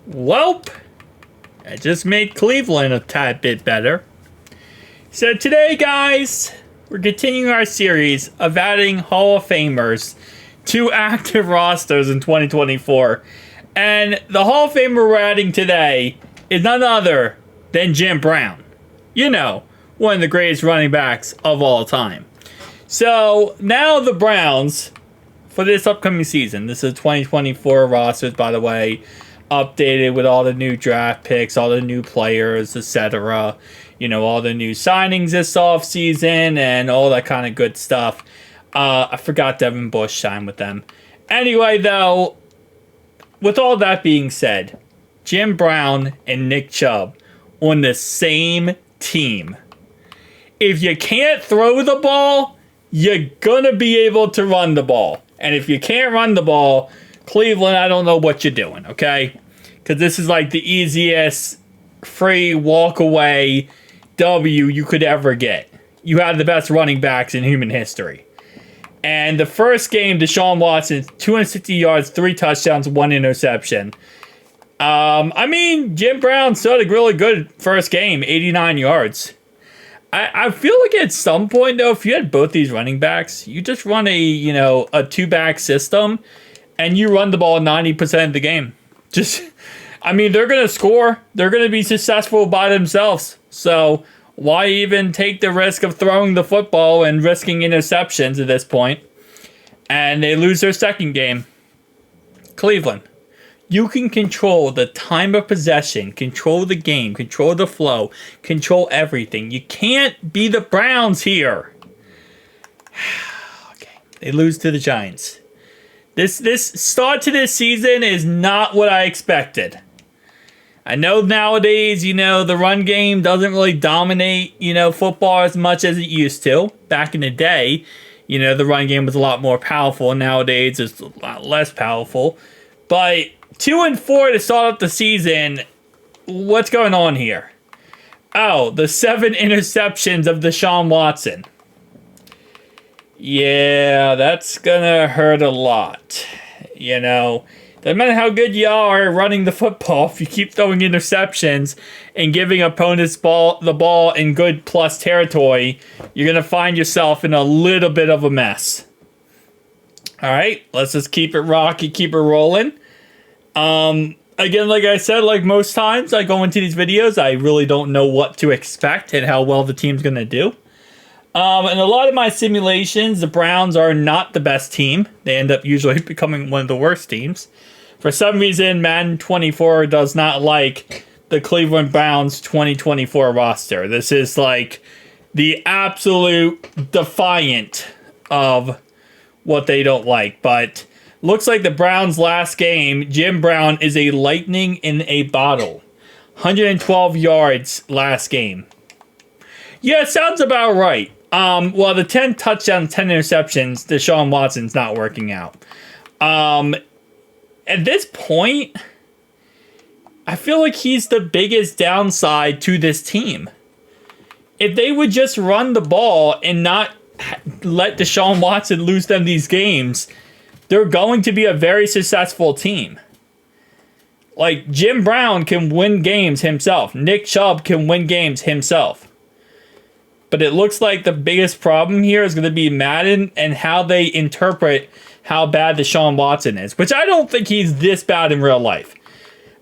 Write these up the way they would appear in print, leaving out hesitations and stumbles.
Welp, I just made Cleveland a tad bit better. So today, guys, we're continuing our series of adding Hall of Famers to active rosters in 2024. And the Hall of Famer we're adding today is none other than Jim Brown. You know, one of the greatest running backs of all time. So now the Browns, for this upcoming season, this is 2024 rosters, by the way, updated with all the new draft picks, all the new players, etc. You know, all the new signings this offseason and all that kind of good stuff. I forgot Devin Bush signed with them. Anyway, though, with all that being said, Jim Brown and Nick Chubb on the same team. If you can't throw the ball, you're going to be able to run the ball. And if you can't run the ball, Cleveland, I don't know what you're doing, okay? Because this is like the easiest free walk away W you could ever get. You have the best running backs in human history. And the first game, Deshaun Watson, 260 yards, 3 touchdowns, 1 interception. Jim Brown still had a really good first game, 89 yards. I feel like at some point, though, if you had both these running backs, you just run a two-back system, and you run the ball 90% of the game. They're going to score. They're going to be successful by themselves. So why even take the risk of throwing the football and risking interceptions at this point? And they lose their second game. Cleveland, you can control the time of possession, control the game, control the flow, control everything. You can't be the Browns here. Okay, they lose to the Giants. This start to this season is not what I expected. I know nowadays, the run game doesn't really dominate, football as much as it used to. Back in the day, the run game was a lot more powerful. Nowadays, it's a lot less powerful. But 2-4 to start up the season, what's going on here? Oh, the 7 interceptions of Deshaun Watson. Yeah, that's gonna hurt a lot. Doesn't matter how good you are running the football, if you keep throwing interceptions and giving opponents the ball in good plus territory, you're gonna find yourself in a little bit of a mess. Alright, let's just keep it rocky, keep it rolling. Again, like I said, like most times I go into these videos, I really don't know what to expect and how well the team's gonna do. And a lot of my simulations, the Browns are not the best team. They end up usually becoming one of the worst teams. For some reason, Madden 24 does not like the Cleveland Browns 2024 roster. This is like the absolute defiant of what they don't like. But looks like the Browns' last game, Jim Brown is a lightning in a bottle. 112 yards last game. Yeah, it sounds about right. The 10 touchdowns, 10 interceptions, Deshaun Watson's not working out. At this point, I feel like he's the biggest downside to this team. If they would just run the ball and not let Deshaun Watson lose them these games, they're going to be a very successful team. Like, Jim Brown can win games himself. Nick Chubb can win games himself. But it looks like the biggest problem here is going to be Madden and how they interpret how bad Deshaun Watson is, which I don't think he's this bad in real life.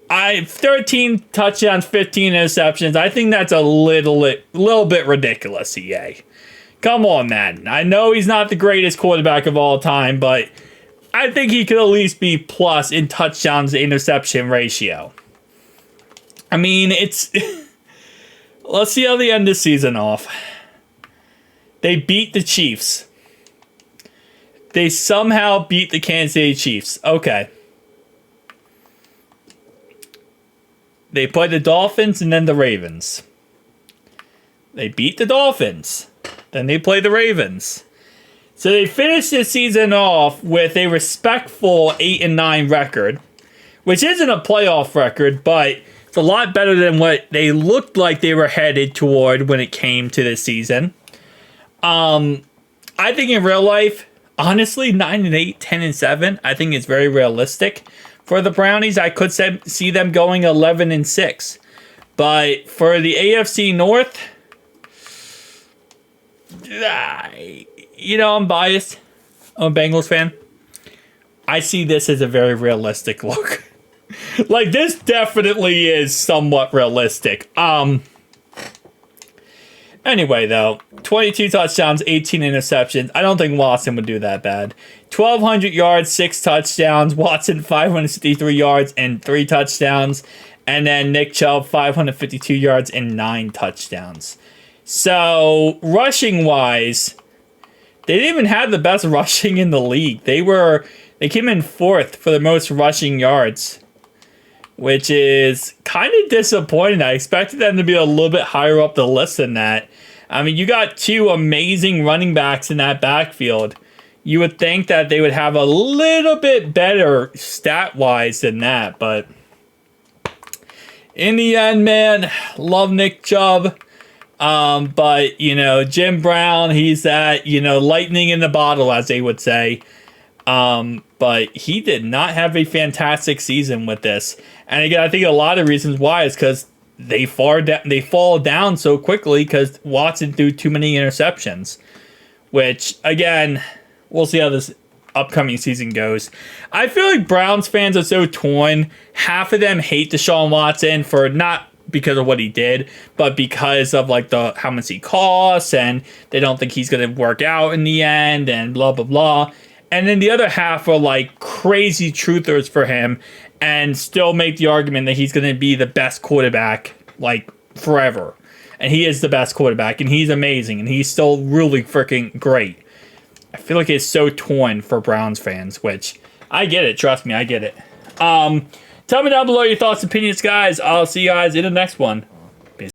13 touchdowns, 15 interceptions. I think that's a little bit ridiculous, EA. Come on, Madden. I know he's not the greatest quarterback of all time, but I think he could at least be plus in touchdowns to interception ratio. Let's see how they end this season off. They beat the Chiefs. They somehow beat the Kansas City Chiefs. Okay. They played the Dolphins and then the Ravens. They beat the Dolphins. Then they play the Ravens. So they finished this season off with a respectful 8-9 record, which isn't a playoff record, but it's a lot better than what they looked like they were headed toward when it came to this season. I think in real life, honestly, 9-8, 10-7, I think it's very realistic for the Brownies. I could see them going 11-6. But for the AFC North, you know, I'm biased. I'm a Bengals fan. I see this as a very realistic look. Like, this definitely is somewhat realistic. Anyway, though, 22 touchdowns, 18 interceptions. I don't think Watson would do that bad. 1,200 yards, 6 touchdowns. Watson, 563 yards and 3 touchdowns. And then Nick Chubb, 552 yards and 9 touchdowns. So, rushing-wise, they didn't even have the best rushing in the league. They came in 4th for the most rushing yards, which is kind of disappointing. I expected them to be a little bit higher up the list than that. I mean, you got 2 amazing running backs in that backfield. You would think that they would have a little bit better stat-wise than that, but in the end, man, love Nick Chubb. But, you know, Jim Brown, he's that, you know, lightning in the bottle, as they would say. But he did not have a fantastic season with this. And again, I think a lot of reasons why is because they fall down so quickly because Watson threw too many interceptions. Which, again, we'll see how this upcoming season goes. I feel like Browns fans are so torn. Half of them hate Deshaun Watson for not because of what he did, but because of like how much he costs, and they don't think he's going to work out in the end, and blah, blah, blah. And then the other half are like crazy truthers for him and still make the argument that he's going to be the best quarterback like forever. And he is the best quarterback, and he's amazing, and he's still really freaking great. I feel like it's so torn for Browns fans, which I get it. Trust me, I get it. Tell me down below your thoughts and opinions, guys. I'll see you guys in the next one.